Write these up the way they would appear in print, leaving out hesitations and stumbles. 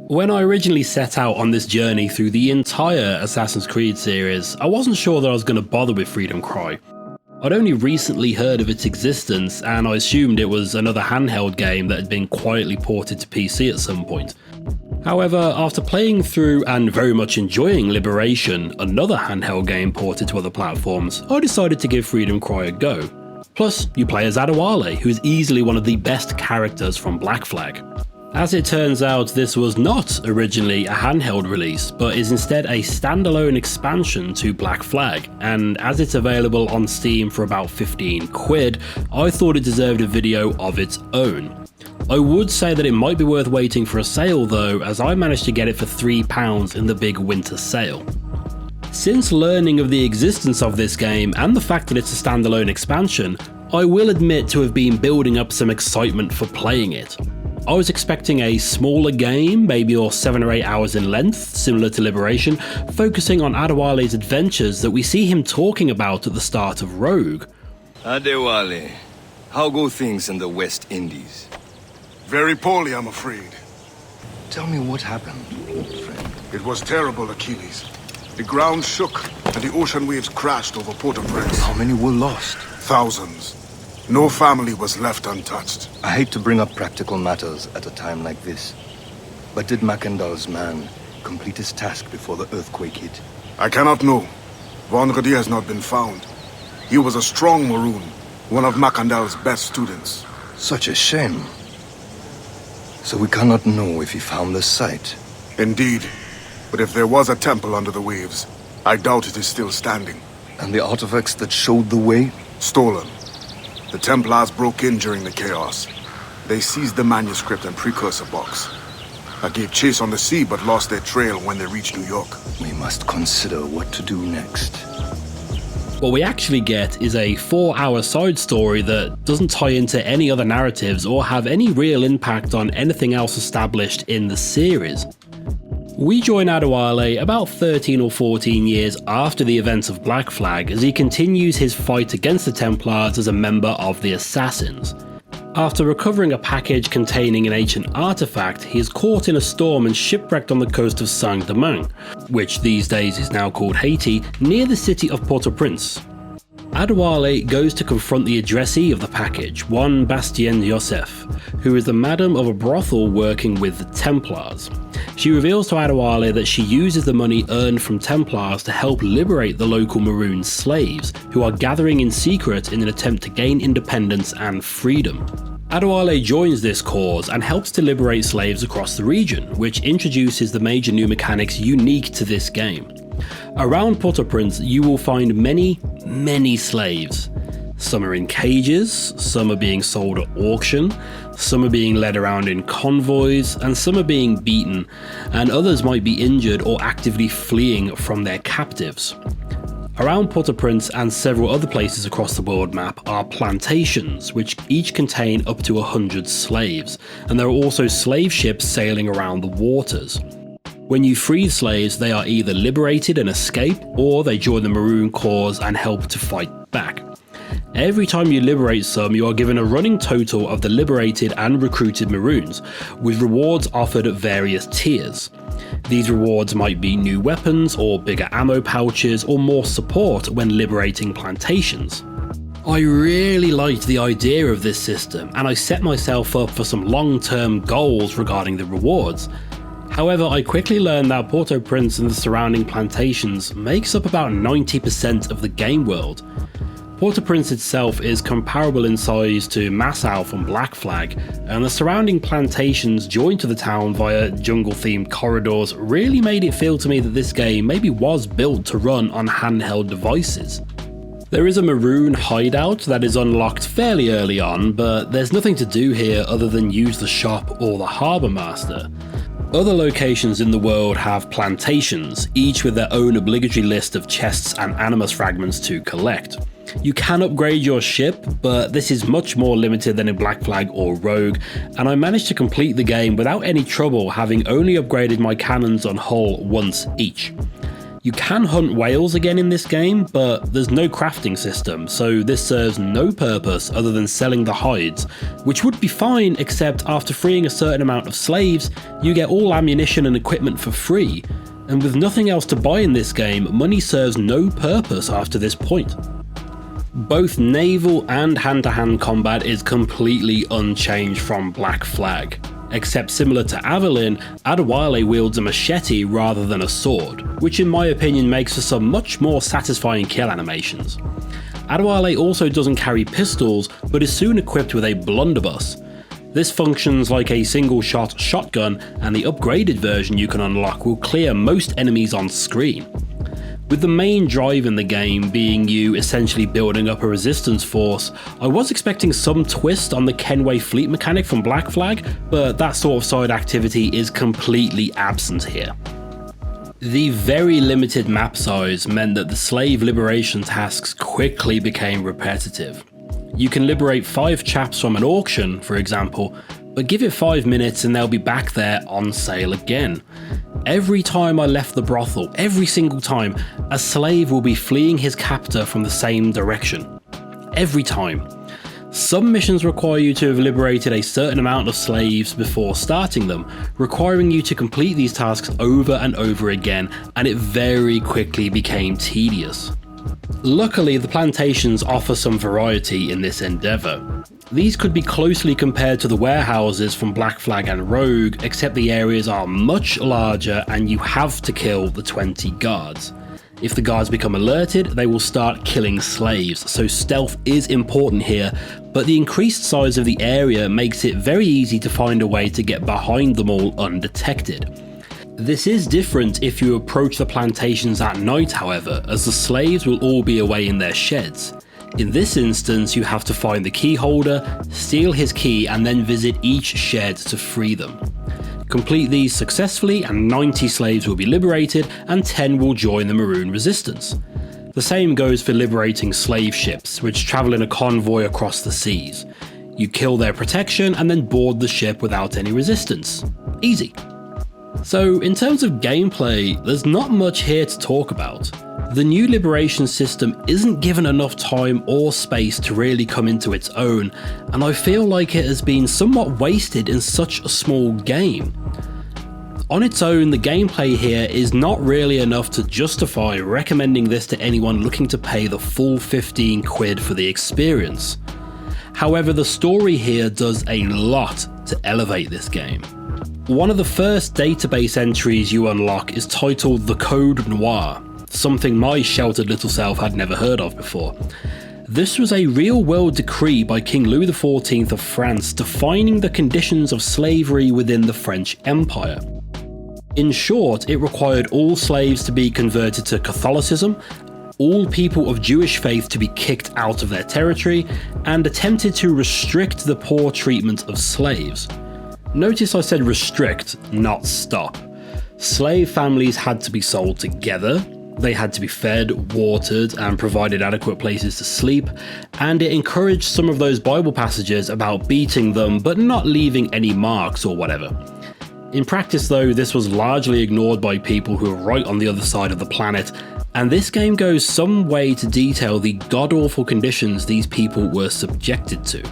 When I originally set out on this journey through the entire Assassin's Creed series, I wasn't sure that I was going to bother with Freedom Cry. I'd only recently heard of its existence, and I assumed it was another handheld game that had been quietly ported to PC at some point. However, after playing through and very much enjoying Liberation, another handheld game ported to other platforms, I decided to give Freedom Cry a go. Plus, you play as Adewale, who is easily one of the best characters from Black Flag. As it turns out, this was not originally a handheld release, but is instead a standalone expansion to Black Flag, and as it's available on Steam for about 15 quid, I thought it deserved a video of its own. I would say that it might be worth waiting for a sale though, as I managed to get it for £3 in the big winter sale. Since learning of the existence of this game and the fact that it's a standalone expansion, I will admit to have been building up some excitement for playing it. I was expecting a smaller game, maybe 7 or 8 hours in length, similar to Liberation, focusing on Adewale's adventures that we see him talking about at the start of Rogue. Adewale, how go things in the West Indies? Very poorly, I'm afraid. Tell me what happened, old friend. It was terrible, Achilles. The ground shook, and the ocean waves crashed over Port-au-Prince. How many were lost? Thousands. No family was left untouched. I hate to bring up practical matters at a time like this, but did Macandal's man complete his task before the earthquake hit? I cannot know. Vendredi has not been found. He was a strong Maroon, one of Macandal's best students. Such a shame. So we cannot know if he found the site. Indeed. But if there was a temple under the waves, I doubt it is still standing. And the artifacts that showed the way? Stolen. The Templars broke in during the chaos. They seized the manuscript and precursor box. I gave chase on the sea but lost their trail when they reached New York. We must consider what to do next. What we actually get is a 4-hour side story that doesn't tie into any other narratives or have any real impact on anything else established in the series. We join Adewale about 13 or 14 years after the events of Black Flag as he continues his fight against the Templars as a member of the Assassins. After recovering a package containing an ancient artifact, he is caught in a storm and shipwrecked on the coast of Saint-Domingue, which these days is now called Haiti, near the city of Port-au-Prince. Adewale goes to confront the addressee of the package, one Bastien Joseph, who is the madam of a brothel working with the Templars. She reveals to Adewale that she uses the money earned from Templars to help liberate the local Maroon slaves, who are gathering in secret in an attempt to gain independence and freedom. Adewale joins this cause and helps to liberate slaves across the region, which introduces the major new mechanics unique to this game. Around Port-au-Prince, you will find many slaves. Some are in cages, some are being sold at auction, some are being led around in convoys, and some are being beaten, and others might be injured or actively fleeing from their captives. Around Port-au-Prince and several other places across the world map are plantations, which each contain up to 100 slaves, and there are also slave ships sailing around the waters. When you free slaves, they are either liberated and escape, or they join the Maroon cause and help to fight back. Every time you liberate some, you are given a running total of the liberated and recruited Maroons, with rewards offered at various tiers. These rewards might be new weapons, or bigger ammo pouches, or more support when liberating plantations. I really liked the idea of this system, and I set myself up for some long-term goals regarding the rewards. However, I quickly learned that Port-au-Prince and the surrounding plantations makes up about 90% of the game world. Port-au-Prince itself is comparable in size to Massau from Black Flag, and the surrounding plantations joined to the town via jungle-themed corridors really made it feel to me that this game maybe was built to run on handheld devices. There is a Maroon hideout that is unlocked fairly early on, but there's nothing to do here other than use the shop or the Harbour Master. Other locations in the world have plantations, each with their own obligatory list of chests and animus fragments to collect. You can upgrade your ship, but this is much more limited than in Black Flag or Rogue, and I managed to complete the game without any trouble, having only upgraded my cannons on hull once each. You can hunt whales again in this game, but there's no crafting system, so this serves no purpose other than selling the hides, which would be fine except after freeing a certain amount of slaves, you get all ammunition and equipment for free, and with nothing else to buy in this game, money serves no purpose after this point. Both naval and hand-to-hand combat is completely unchanged from Black Flag. Except similar to Avalon, Adewale wields a machete rather than a sword, which in my opinion makes for some much more satisfying kill animations. Adewale also doesn't carry pistols, but is soon equipped with a blunderbuss. This functions like a single-shot shotgun, and the upgraded version you can unlock will clear most enemies on screen. With the main drive in the game being you essentially building up a resistance force, I was expecting some twist on the Kenway fleet mechanic from Black Flag, but that sort of side activity is completely absent here. The very limited map size meant that the slave liberation tasks quickly became repetitive. You can liberate 5 chaps from an auction, for example, but give it 5 minutes and they'll be back there on sale again. Every time I left the brothel, every single time, a slave will be fleeing his captor from the same direction. Every time. Some missions require you to have liberated a certain amount of slaves before starting them, requiring you to complete these tasks over and over again, and it very quickly became tedious. Luckily, the plantations offer some variety in this endeavour. These could be closely compared to the warehouses from Black Flag and Rogue, except the areas are much larger and you have to kill the 20 guards. If the guards become alerted, they will start killing slaves, so stealth is important here, but the increased size of the area makes it very easy to find a way to get behind them all undetected. This is different if you approach the plantations at night, however, as the slaves will all be away in their sheds. In this instance, you have to find the key holder, steal his key, and then visit each shed to free them. Complete these successfully and 90 slaves will be liberated and 10 will join the Maroon Resistance. The same goes for liberating slave ships, which travel in a convoy across the seas. You kill their protection and then board the ship without any resistance. Easy. So in terms of gameplay, there's not much here to talk about. The new liberation system isn't given enough time or space to really come into its own, and I feel like it has been somewhat wasted in such a small game. On its own, the gameplay here is not really enough to justify recommending this to anyone looking to pay the full 15 quid for the experience. However, the story here does a lot to elevate this game. One of the first database entries you unlock is titled The Code Noir, something my sheltered little self had never heard of before. This was a real-world decree by King Louis XIV of France defining the conditions of slavery within the French Empire. In short, it required all slaves to be converted to Catholicism, all people of Jewish faith to be kicked out of their territory, and attempted to restrict the poor treatment of slaves. Notice I said restrict, not stop. Slave families had to be sold together, they had to be fed, watered, and provided adequate places to sleep, and it encouraged some of those Bible passages about beating them but not leaving any marks or whatever. In practice though, this was largely ignored by people who are right on the other side of the planet, and this game goes some way to detail the god-awful conditions these people were subjected to.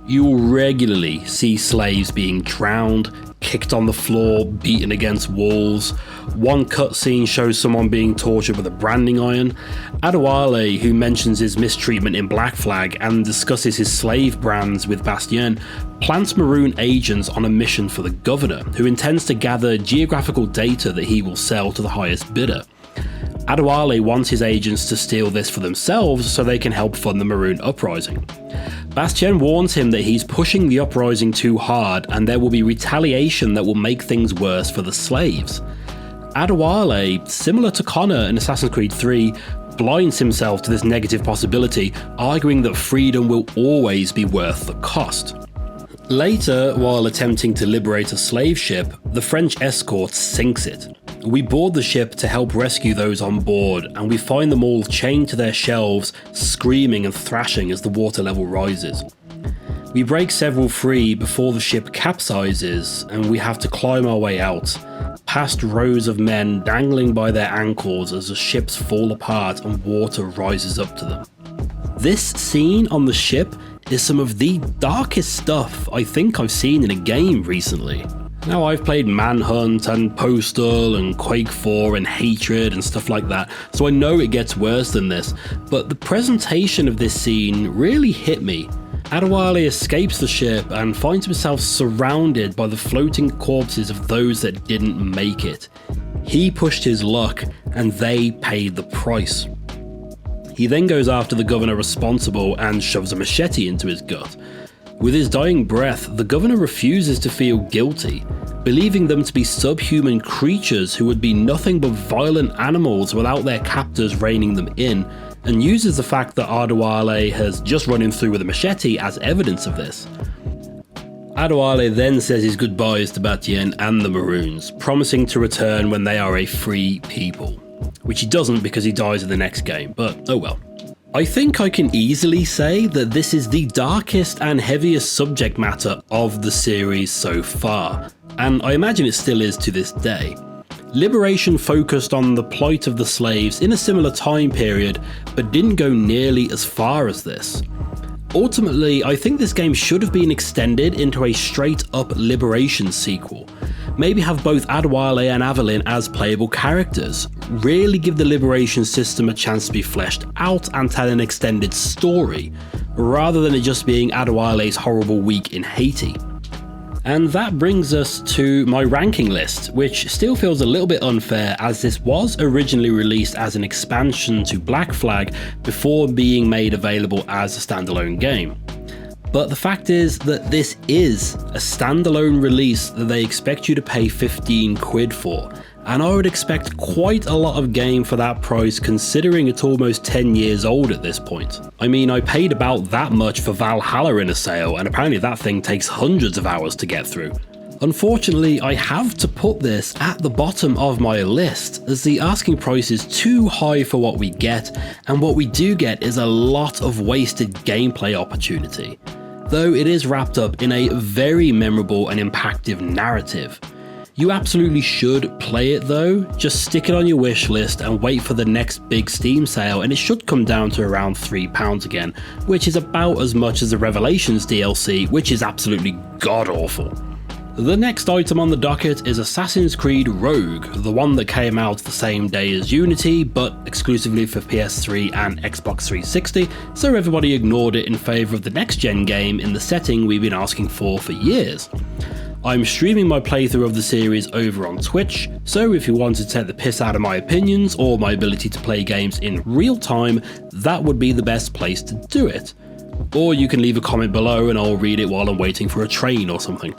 You will regularly see slaves being drowned, kicked on the floor, beaten against walls. One cutscene shows someone being tortured with a branding iron. Adewale, who mentions his mistreatment in Black Flag and discusses his slave brands with Bastien, plants Maroon agents on a mission for the governor, who intends to gather geographical data that he will sell to the highest bidder. Adewale wants his agents to steal this for themselves so they can help fund the Maroon uprising. Bastien warns him that he's pushing the uprising too hard and there will be retaliation that will make things worse for the slaves. Adewale, similar to Connor in Assassin's Creed 3, blinds himself to this negative possibility, arguing that freedom will always be worth the cost. Later, while attempting to liberate a slave ship, the French escort sinks it. We board the ship to help rescue those on board, and we find them all chained to their shelves, screaming and thrashing as the water level rises. We break several free before the ship capsizes, and we have to climb our way out, past rows of men dangling by their ankles as the ships fall apart and water rises up to them. This scene on the ship is some of the darkest stuff I think I've seen in a game recently. Now, I've played Manhunt and Postal and Quake 4 and Hatred and stuff like that, so I know it gets worse than this, but the presentation of this scene really hit me. Adewale escapes the ship and finds himself surrounded by the floating corpses of those that didn't make it. He pushed his luck, and they paid the price. He then goes after the governor responsible and shoves a machete into his gut. With his dying breath, the governor refuses to feel guilty, believing them to be subhuman creatures who would be nothing but violent animals without their captors reining them in, and uses the fact that Adewale has just run him through with a machete as evidence of this. Adewale then says his goodbyes to Batien and the Maroons, promising to return when they are a free people. Which he doesn't because he dies in the next game, but oh well. I think I can easily say that this is the darkest and heaviest subject matter of the series so far, and I imagine it still is to this day. Liberation focused on the plight of the slaves in a similar time period, but didn't go nearly as far as this. Ultimately, I think this game should have been extended into a straight-up Liberation sequel. Maybe have both Adewale and Avalyn as playable characters, really give the Liberation system a chance to be fleshed out and tell an extended story, rather than it just being Adewale's horrible week in Haiti. And that brings us to my ranking list, which still feels a little bit unfair as this was originally released as an expansion to Black Flag before being made available as a standalone game. But the fact is that this is a standalone release that they expect you to pay 15 quid for, and I would expect quite a lot of game for that price considering it's almost 10 years old at this point. I mean, I paid about that much for Valhalla in a sale, and apparently that thing takes hundreds of hours to get through. Unfortunately, I have to put this at the bottom of my list as the asking price is too high for what we get, and what we do get is a lot of wasted gameplay opportunity. Though it is wrapped up in a very memorable and impactful narrative. You absolutely should play it though, just stick it on your wish list and wait for the next big Steam sale, and it should come down to around £3 again, which is about as much as the Revelations DLC, which is absolutely god-awful. The next item on the docket is Assassin's Creed Rogue, the one that came out the same day as Unity, but exclusively for PS3 and Xbox 360, so everybody ignored it in favour of the next-gen game in the setting we've been asking for years. I'm streaming my playthrough of the series over on Twitch, so if you want to take the piss out of my opinions or my ability to play games in real time, that would be the best place to do it. Or you can leave a comment below and I'll read it while I'm waiting for a train or something.